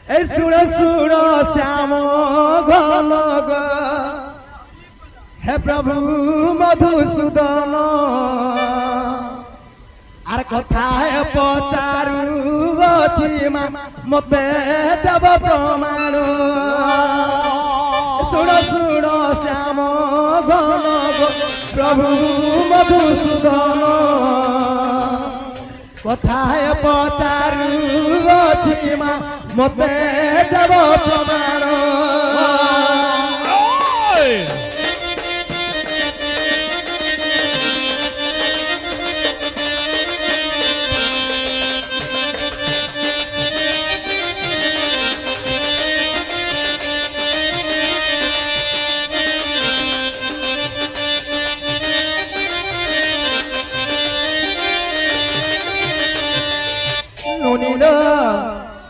ए सुनो सुनो श्याम घन ग हे प्रभु मधुसूदन आर कथा पचारुछि मते देव प्रमाण सुनो सुनो श्याम घन ग प्रभु मधुसूदन कथा पचारुछि मते देव प्रमाण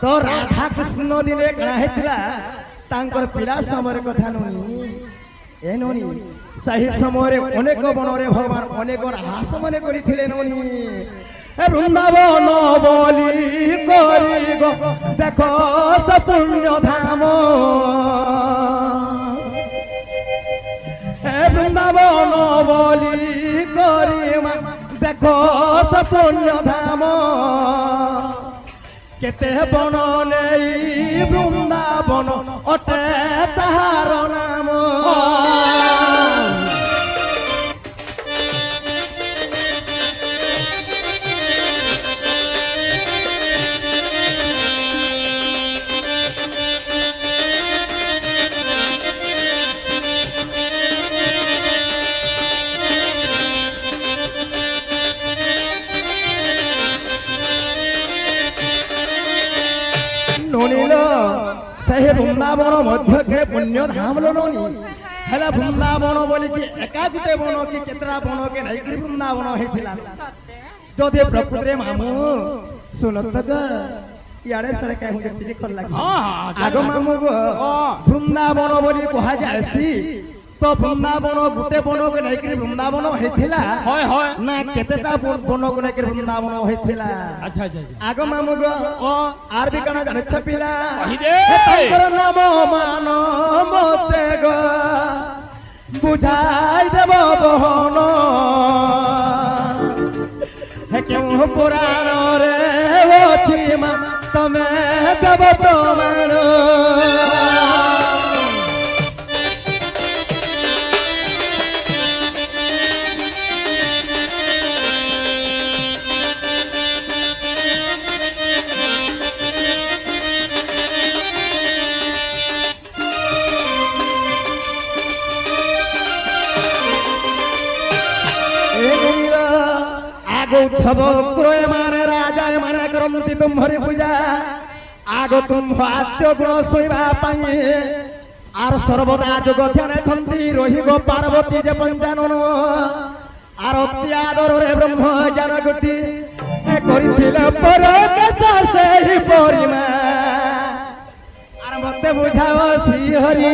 तो राधा कृष्ण दिने कणा पिला समय कथा नोनी ए नोनी सही समय अनेक बन भगवान अनेक रास मन करथिले नोनी वृंदावन बोली करी गो देखो स पुण्य धाम वृंदावन बोली करी देखो स पुण्य धाम केते बन नहीं वृंदावन अटे ताहार नाम सही वृंदावन मध्य के पुण्य धाम लोनी हेला वृंदावन बोली कि एका गुटे बन कि केतरा बन के नहीं कि वृंदावन हेथिला जदि प्रकृति मामू सुनत ग याडे सरे काहे हुके तिरि खल लागी आगो मामू गो वृंदावन बोली कहा जायसी तो वृंदावन गुटे बन के नहीं कि वृंदावन हेथिला होय होय ना केतेटा बन के नहीं कि वृंदावन हेथिला अच्छा अच्छा आगो मामू गो आर भी कना जाने छपिला तांकर नाम मान मते गो बुझाई देव बहन हे क्यों पुराण रे ओछि मा तमे देव प्रमाण उद्धव क्रय माने राजा माने करंती तुम हरि पूजा आगो तुम वाद्य गुण सुनिबा पाई आर सर्वदा जोग ध्यान थंती रही गो पार्वती जे पंचानन आर अति आदर रे ब्रह्म ज्ञान गुटी ए करिथिले परकेश सेहि परिमा आर मते बुझाओ श्री हरि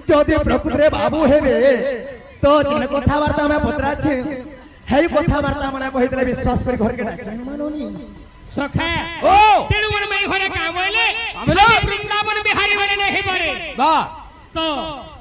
जदि प्रकृति बाबू हेबे तो जन कथावार्ता में पत्राछि हे कथावार्ता माने कहितले विश्वास करी घर के डाके मानोनी सखा ओ तेनु मन में घरे काम होइले वृंदावन बिहारी वाले नहीं परे वाह तो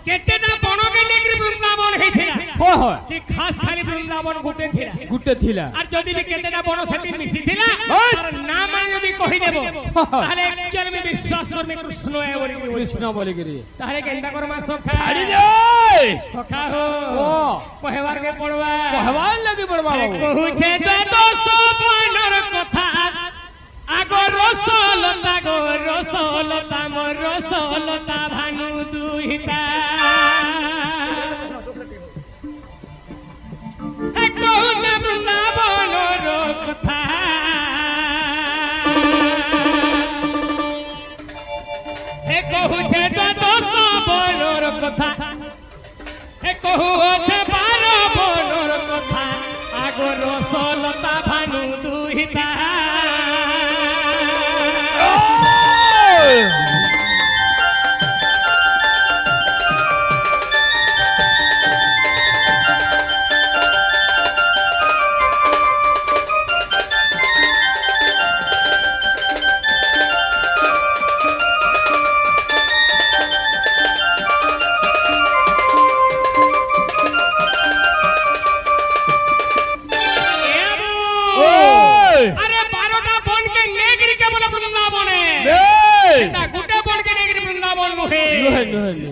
केतेटा बनो के लेकरी वृंदावन हेथिला हो हो कि खास खाली वृंदावन गुटे थिला और जदि भी केतेटा बनो सेति मिसी थिला और नाम जदि कहि देबो ताले एक्चुअल में विश्वास करने कृष्ण है बोली कृष्ण बोली गिरी ताले केंदा करमा सखा छाड़ी दे सखा हो ओ कहवार के कहवार लगी पड़वा कहू छे तो सब बनर कथा आगो रसलता मोर रसलता भानु दुहिता हे कहू छे वृंदावन कथा हे कहू छे दस बनर कथा हे कहू छे 12 बनर कथा आगो रसलता भानु दुहिता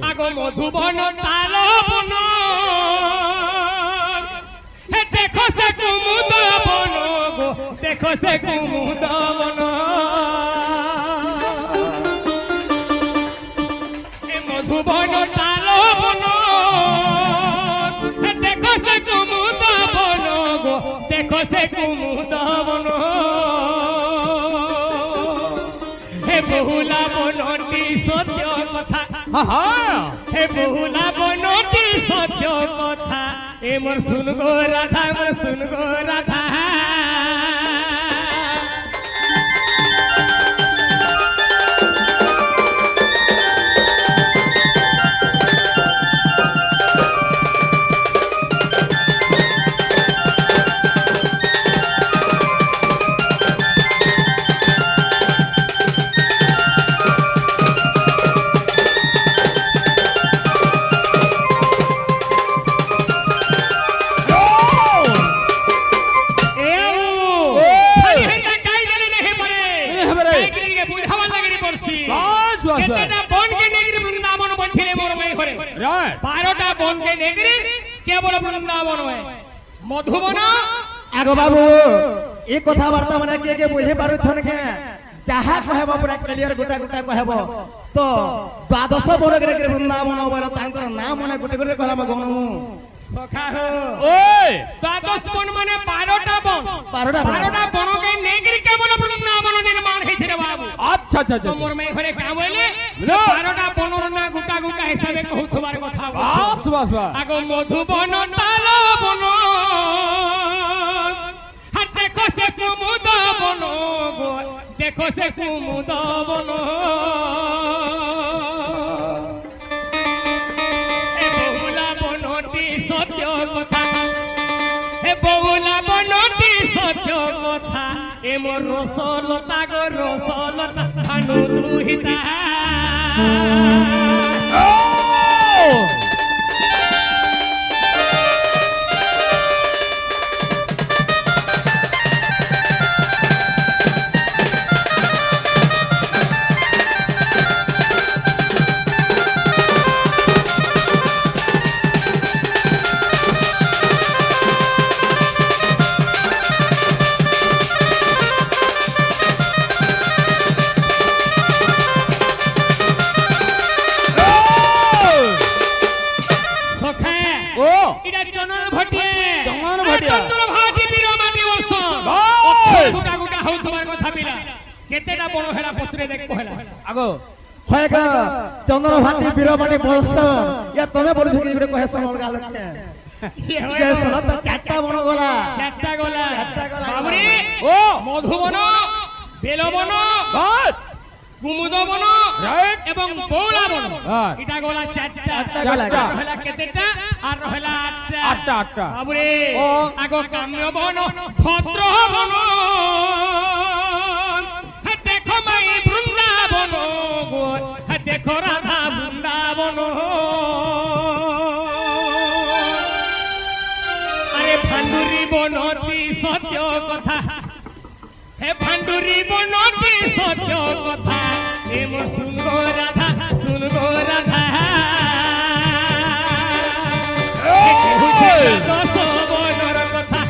আগো মধুবন তাল বন হে দেখো সে কুমুদ বন গো দেখো সে কুমুদ বন হে মধুবন তাল বন হে দেখো সে কুমুদ বন গো দেখো সে কুমুদ বন হে বহুলা বনটি সত্য কথা হে বহুলা বনটি সত্য কথা এ মোর শুনগো রাধা মোর শুনগো রাধা কেতেটা বনকে নেগরি বৃন্দাবন বলছিলে মোর মাই ঘরে 12টা বনকে নেগরি কেবল বৃন্দাবন হয় মধুবন আগো বাবু এই কথাবার্তা মানে কে বুঝে পারুছন কে যাহা কহেব পুরা ক্লিয়ার গোটা গোটা কহেব তো দ্বাদশ বনকে বৃন্দাবন বলে তাঙ্কর নাম মানে গোটে গোটে কহলাম গণমু সখা হো ওই দ্বাদশ বন মানে 12টা বন 12টা বনকে নেগরি কেবল বৃন্দাবন নির্মাণ হইছে রে বাবু আচ্ছা আচ্ছা আচ্ছা মোর মাই ঘরে কাম হইলে 12টা বনর না গোটা গোটা হিসাবে কহুতবার কথা বাস বাস বাস আগো মধুবন তাল বন আর দেখো সে কুমুদ বন গো দেখো সে কুমুদ বন এ বহুলা বনটি সত্য কথা এ বহুলা বনটি সত্য কথা এ মোর রসলতা গো রসলতা ভানু দুহিতা কেতেটা বড় হেলা পত্রে দেখবো হেলা আগো হয়গা চন্দ্র ভাটি বীরমাটি বলছ ইয়া তুমি বলছ কি গুটে কহে সনল গালকে যে সনত চারটা বন গলা চারটা গলা চারটা গলা বাবুরে ও মধুবন বেলবন বাস কুমুদ বন রাইট এবং বৌলা বন হ্যাঁ। এটা গলা চারটা গলা। রহেলা কেতেটা আর রহেলা আটটা, আটটা। বাবুরে ও। আগো কাম্য বন ভদ্র বন হ্যাঁ, দেখো মাই বৃন্দাবন গো হ্যাঁ, দেখো রাধা বৃন্দাবন আরে ভান্ডুরি বনতি সত্য কথা হে ভান্ডুরি বনটি সত্য কথা এ মোর শুনগো রাধা শুনগো রাধা এ কহুছে দশ বনর কথা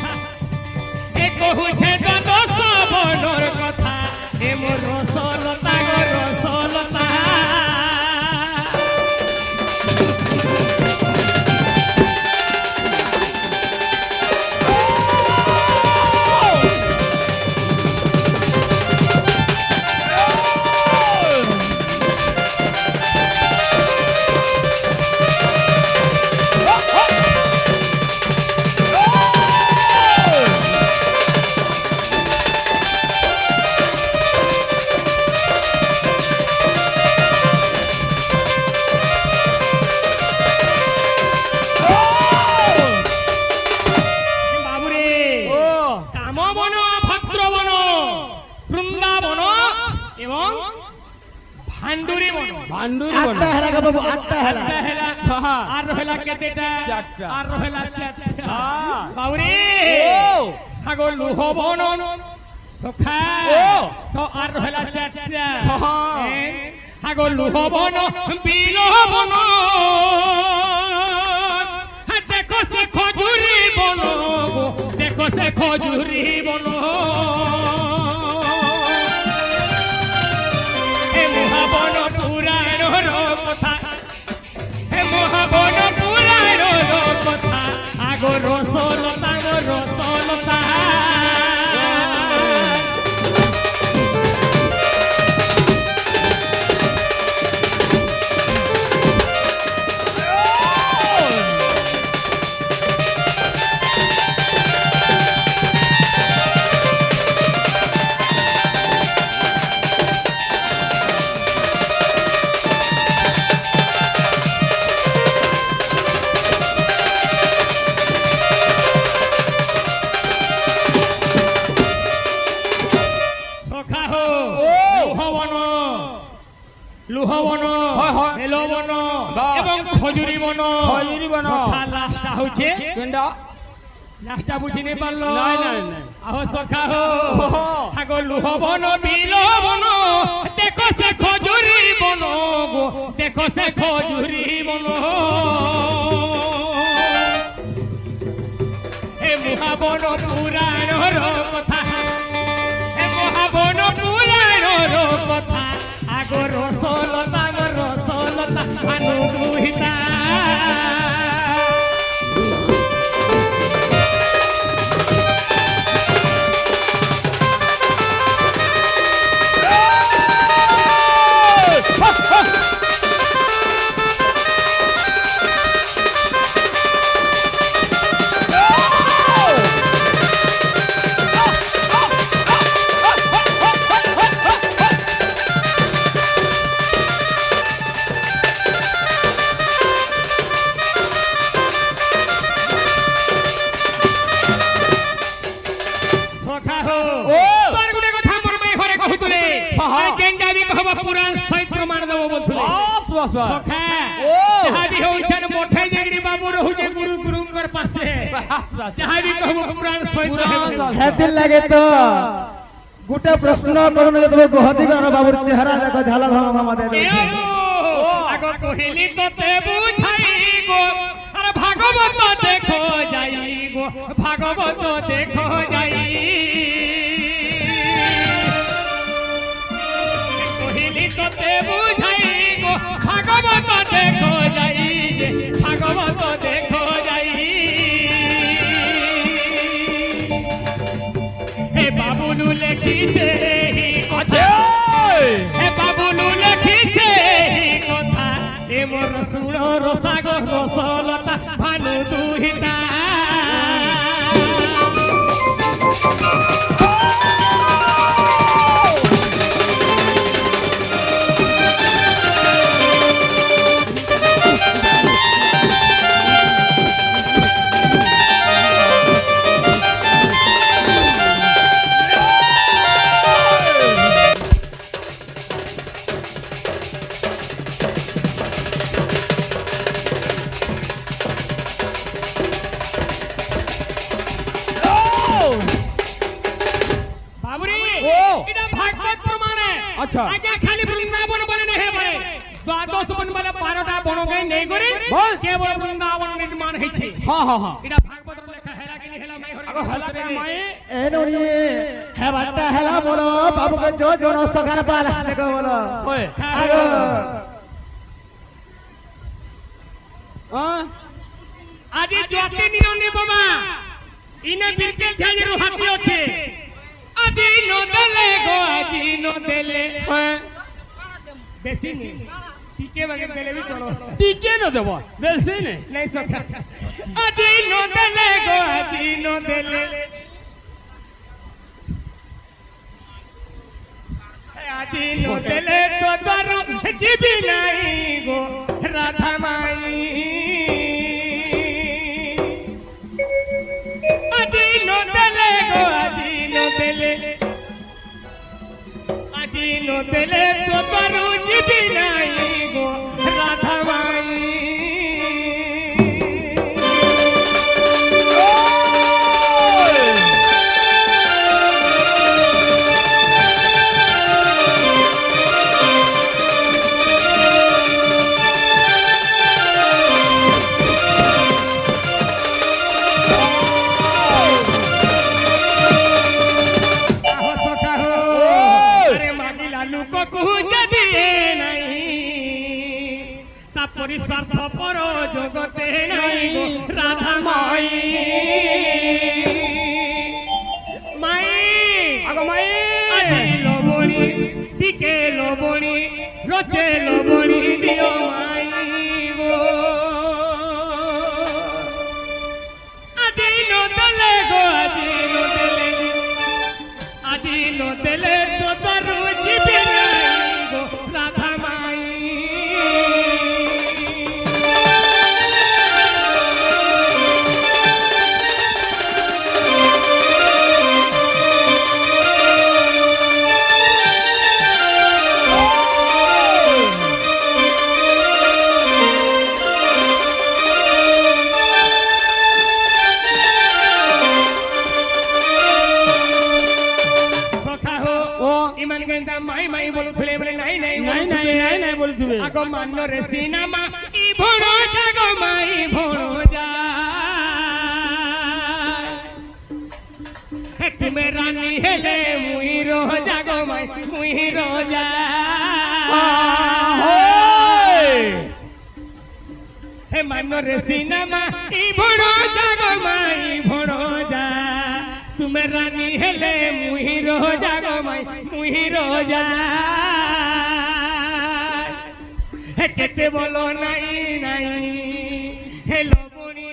এ কহুছে দশ বনর কথা এ মোর রসলতা গো রসলতা বাবুরে ও কামবন ভদ্রবন বৃন্দাবন এবং ভান্ডুরি বন ভান্ডুরি বন আটটা হেলা গো বাবু আটটা হেলা একটা হেলা হ্যাঁ। আর রহেলা কেতেটা চারটা। আর রহেলা চারটা হ্যাঁ। বাবুরে ও হাগো লুহ বন সখা ও। তো আর রহেলা চারটা হ্যাঁ। আগো লুহবন বিলবন দেখো সে খজুরি বন গো দেখো সে খজুরি বন হে মহাবন পুরাণর কথা হে মহাবন পুরাণর কথা আগো রসলতা গো রসলতা লুহবন মেলবন এবং খজুরি বন সখা লাস্টটা হচ্ছে কেন্ডা লাস্টটা বুঝি নে পারলো নাই নাই নাই আহ সখা হো আগো লুহবন বিলবন দেখো সে খজুরি বন গো দেখো সে খজুরি বন হে মহাবন পুরাণর কথা হে মহাবন পুরাণর কথা আগো রসলতা গো রসলতা অনুদুহিতা पुराण सहित प्रमाण देव बोलथुले बस बस बस सखा ओ जहां भी होइछन मोठे जगरी बाबू रहू जे गुरु गुरुंगर पासे बस बस जहां भी कहबो पुराण सहित पुराण हेतिल लागे तो गुटे प्रश्न करून जे गोहती गण बाबूर चेहरा देखो झाला भामा दे दे आगो कहिली तते बुझाई गो अरे भागवत देखो जाई गो भागवत देखो जाई तते बुझाई गो भागवत देखो जाई जे भागवत देखो जाई हे बाबुलू लेखिछे ही আছে हे बाबुलू लेखिछे ही কথা ए मोर सुण रसागो रसलता भानु दुहिता अच्छा आगे खाली वृंदावन बने नहीं बने द्वादश बन वाला 12टा बन गए नहीं करे केवल वृंदावन निर्माण है छी हां हां हां इडा भागवत लेखा हेला के हेला मैं अगो हेला के माई एनोनी हे बाटा हेला बोलो बाबू के जो जो न सगाल पाला देखो बोलो ओए आगो हां आज ज्योति निरंजन बाबा इने बिरके ध्यान रुहाती আছে আজি নো দেলে গো আজি নো দেলে বেশি নি টিকে বাগে দেলে भी চলো টিকে ন দেব বেশি নে नहीं सका আজি নো দেলে গো আজি নো দেলে আজি নো দেলে তো দরু জীবি নাই গো রাধা মাই আজি নো দেলে গো আজি নো দেলে আজি নো দেলে তো দরু জীবি নাই গো রাধা মাই ଲୋକକୁ ଯଦି ନାହିଁ ତାପରି ସ୍ୱାର୍ଥପର ଜଗତେ ନାହିଁ ରାଧା ମାଇ ମାଇ ଆଗ ମାଇ ଆଜି ଲବଣୀ ଟିକେ ଲବଣୀ ରଚେ ଲବଣୀ ଦିଅ ମାଇ ଗୋ ଆଜି ନଦେଲେ ଗୋ ଆଜି ନଦେଲେ ତ ତାରୁ ଯିବି ନାହିଁ ଗୋ ରାଧା ମାଇ মাই মাই বলুଥିଲେ বলে নাই নাই নাই নাই নাই নাই বলছিবে আগ মানরে সিনেমা ই ভণ জাগ মাই ভণ যা হে তুমি রানী হেলে মুই রো জাগ মাই মুই রো যা হে মানরে সিনেমা ই ভণ জাগ মাই ভণ যা তুমি রানী হেলে মুই রো জাগ মাই মুই রো যা হে কেতে বলো নাই নাই হে লবণী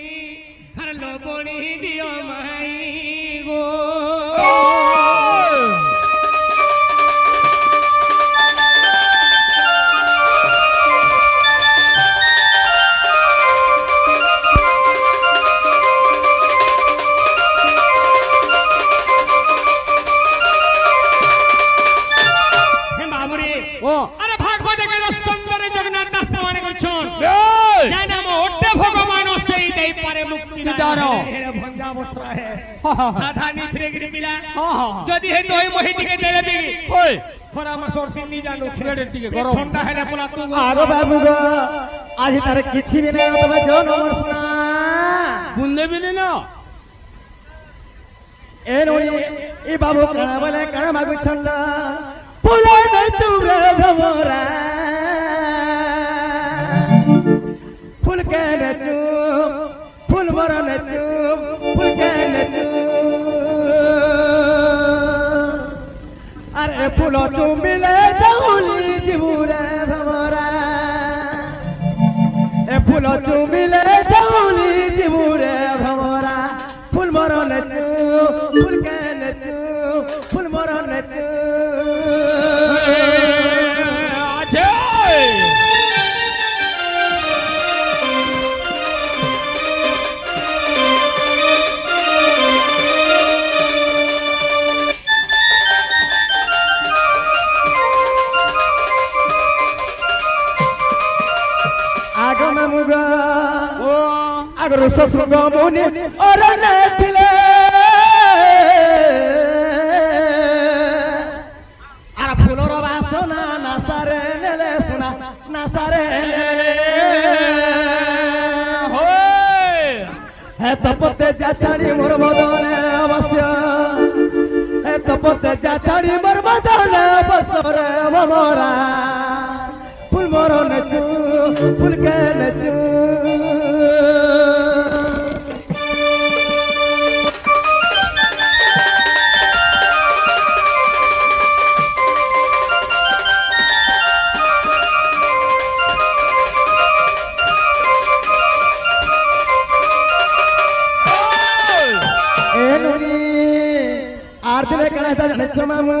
আর লবণী দিও মাই গো আরে ভাগবত গেল স্কন্দরে জগন্নাথ দাস প্রমাণ করছন যাই নাম ওটে ভগবান সেই দেই পারে মুক্তি দান হেরে ভঙ্গা বছরা হে সাধা নি ফিরে পিলা যদি হে দই মহি টিকে দেলে বি ওই খরা মাসর তিন জানো খেড়ে টিকে গরম ঠান্ডা হেলে পোলা তু আগো বাবু গো আজ তার কিছু বি নাই তবে জন আমার শোনা বুনদে বিনে না এ নই ই বাবু কানা বলে কানা মাগু ছন্দ পুলে নাই তুমরা ভমরা ফুল কে নচু ফুল মর নচু ফুল কে নচু আরে ফুল চুমিলে যাউলি জিবুরে ভমরা এ ফুল চুমিলে যাউলি জিবুরে ভমরা ফুল মর নচু ফুল কে নচু ফুল মর নচু আছে আগ মামুগ ও আগর সসুগ মুনি অরনে ଥିଲେ আর ফুলর বাসনা নাসারে নেলে সোনা নাসারে হই হে তপতে যা ছাড়ি মোর বদনে অবশ্য হে তপতে যা ছাড়ি মোর বদনে অবসরে ভমরা ফুল মর নচু ফুল কে নচু আর দিলে কেনা জানিছ মামু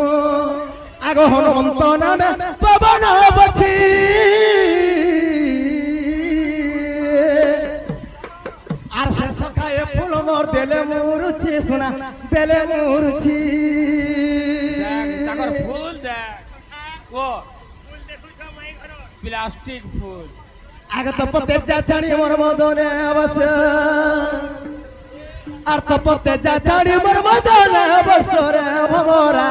আগ হনুমন্ত নামে পবন বছি আর শেষ খায়ে ফুল মোর দেলে মুরুছি সোনা দেলে মুরুছি তাকর ফুল দে ও প্লাস্টিক ফুল আগ তো পতে যা ছাড়ি মোর মদনে অবশ্য আর তো পতে যা ছাড়ি মোর মদনে অবসরে ভমরা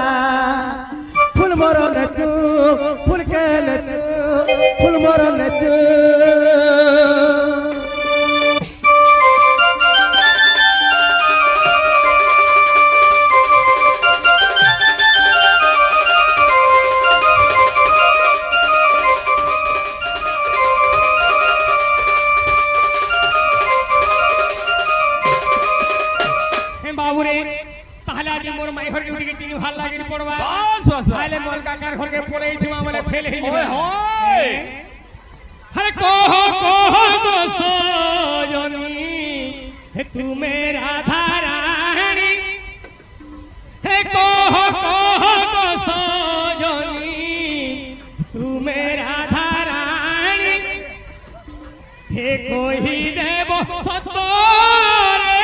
ফুল মর নচু ফুল কে নচু ফুল মর নচু के पड़े थी मामले फेल ही ओए होए हर को सजनी हे तू मेरा धारानी हे को सजनी तू मेरा धारानी हे कोई देव सतरे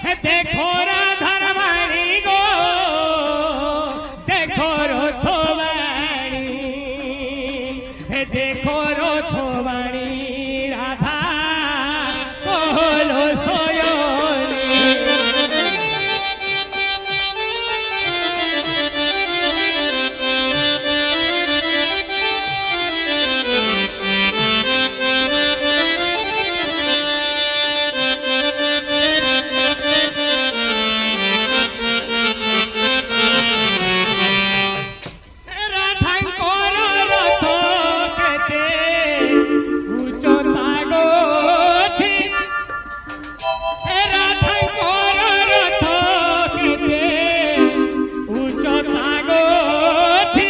हे देखो राधार वाणी गो देखो रथवाणी हे देखो रथवाणी राधा कहलो सयनी রাধাঙ্কর রথ কেতে উচ্চতা গছি রাধাঙ্কর রথ কেতে উচ্চতা গছি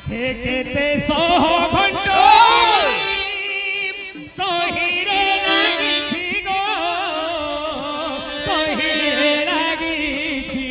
হে কেতে সহ ঘণ্ট তহিরে লাগিছি গো তহিরে লাগিছি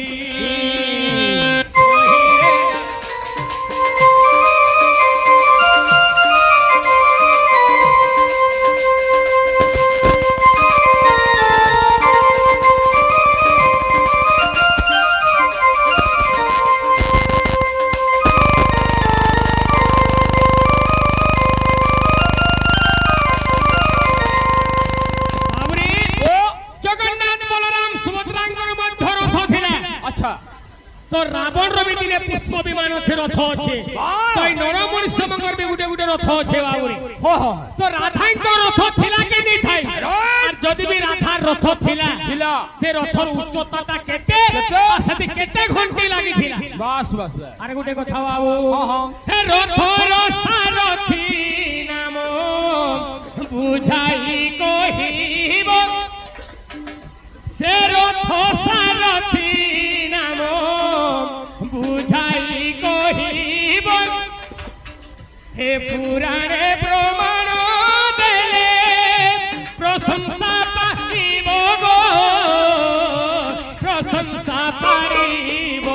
বাবরে ও জগন্নাথ বলরাম সুভদ্রাঙ্গর মধ্যে রথ ଥିଲା আচ্ছা তো রাবণ রবি দিনে পুষ্প বিমান আছে রথ আছে তো এই নরমণি সমঙ্গর বি গুটে গুটে রথ আছে বাবুরে হো হো তো রাধাঙ্ক রথ ଥିଲା কে নি থাই আর যদি বি রাধার রথ ଥିଲା ଥିଲା সে রথর উচ্চতাটা কেতে কেতে? আর সেটি কেতে ঘন্টি লাগিଥିଲା বাস বাস বাস। আরে গুটে কথা বাবু হ্যাঁ। হে রথর সারথি নাম বুঝাই কহিব সে রথ সারথি নাম বুঝাই কহিব হে পুরাণে প্রমাণ দেলে প্রশংসা পাইব গো প্রশংসা পাইব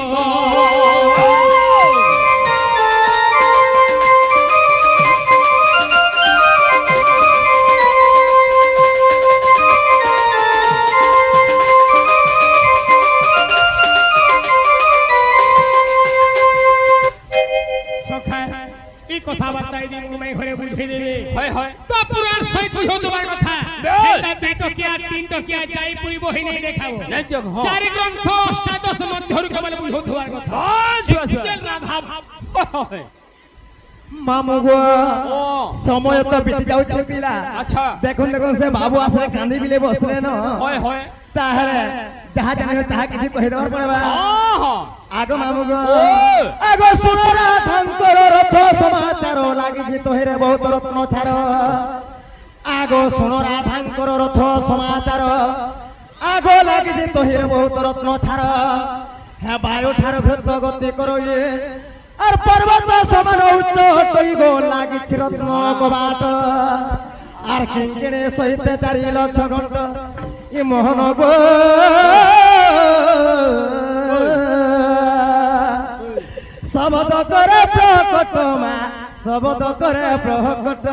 সখা এই কথাবার্তা এই দিন মুমাই ঘরে বুঝে দেবে হয় হয় তো পুরাণ সহিত বুঝো তোমার কথা বেশ। এটা 2 টকিয়া 3 টকিয়া যাই পুইব হি নাই দেখাবো নাই দেখ, হ্যাঁ। 4 গ্রন্থ অষ্টাদশ মধ্যরু কেবল বুঝো তোমার কথা বাস বাস বাস। চল রাধা হয়। মামু গো ও সময় তো বিতি যাচ্ছে পিলা আচ্ছা দেখুন দেখুন সে বাবু আসলে কান্দি বিলে বসলে ন হয় হয় তাহলে যাহা জানি তাহা কিছু কহি দেবার পড়বা হ্যাঁ হ্যাঁ আগ মামু গো ও। আগ শুনো রাধাঙ্কর রথ সমাচার লাগিছি তোহেরে বহুত রত্ন ছাড় আগ শুনো রাধাঙ্কর রথ সমাচার আগ লাগিছি তোহেরে বহুত রত্ন ছাড় হ্যাঁ বায়ু ঠার ভৃত গতি করো ইয়ে আর পর্বত সমান উচ্চ হটই গো লাগিছি রত্ন কবাট আর কিঙ্কিণে সহিতে 4 লক্ষ ঘণ্ট ই মোহন গো শব্দ করে প্রকট মা শব্দ করে প্রকট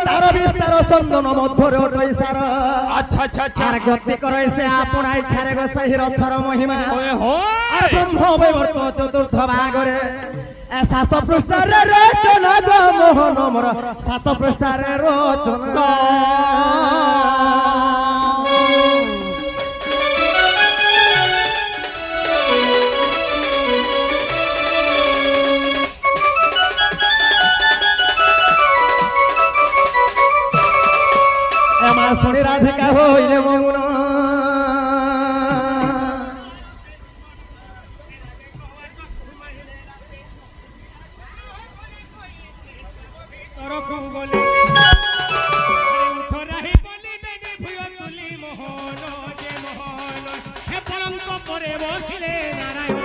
তার বিস্তার চন্দন মধ্যরে ওঠই সার আচ্ছা আচ্ছা আচ্ছা আর গতি করে সে আপনা ইচ্ছারে গো সেই রথর মহিমা হয় আর হয় ব্রহ্ম বৈবর্ত চতুর্থ ভাগরে 7 পৃষ্ঠারে রচনা গো মোহন মোর 7 পৃষ্ঠারে রচনা শুনি রাধিকা হইলে মৌন তরকু বলে উঠরাহি বলি বেনি ভুয় তুলি মোহন যে মোহন হে পরঙ্ক পরে বসিলে নারায়ণ